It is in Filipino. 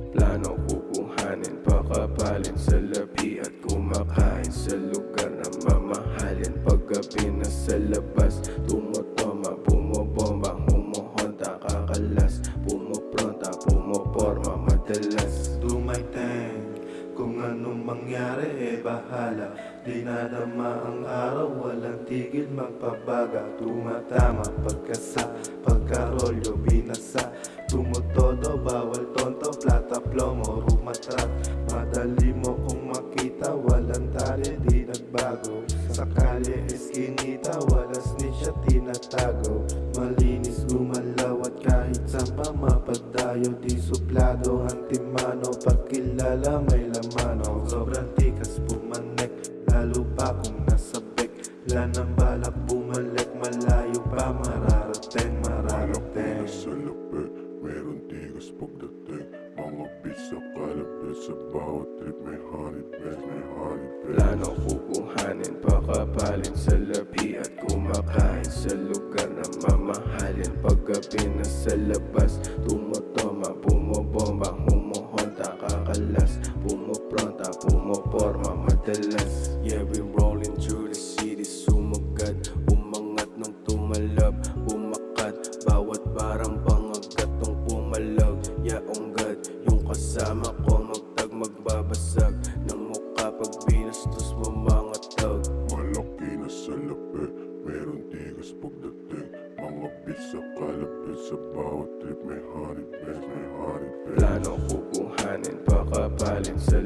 Plano kukuhanin, pakapalin sa labi at kumakain sa lugar na mamahalin. Paggabi na sa labas, tumutoma, bumobomba, humuhonta, kakalas, pumupronta, pumoporma, madalas. Dumaiteng, kung anong mangyari bahala. Di nadama ang araw, walang tigil magpabaga. Tumatama pagkasa, pagkarolyo binasa. Tumutodo, bawal tonto, plata, plomo, rumatrat. Madali mo kung makita, walang tali, di nagbago. Sa kalye eskinita, walas ni siya tinatago. Malinis gumalaw at kahit saan pa mapadayo. Di suplado, antimano, pagkilala may lamano. Sobrang tikas pumanek, lalo pa kung nasabik. Wala nang balak bumalik, malayo pa mararating, mararating. Sa lapit, meron tigas pagdating. Mga beats sa kalapit, sa bawat trip may honey best, may honey best. Plano kukuhanin, pakapalin sa labi at kumakain sa lugar na mamahalin. Paggabi na sa labas, tumutoma, bumobomba, humuhonta, kakalas, pumupronta, pumoporma, madalas. Yeah, we rolling through the city, sumagad, umangat ng tumalab, bumakat, bawat barang pangagat ng pumalag. Yeah, on God, yung kasama ko magtag, magbabasag ng mukha pag binastos mo mga tag. Malaki na sa lapit, meron tigas pagdating. Mga beats sa kalapit, sa bawat trip may honey best, may honey best. Plano kukuhanin, pakapalin sa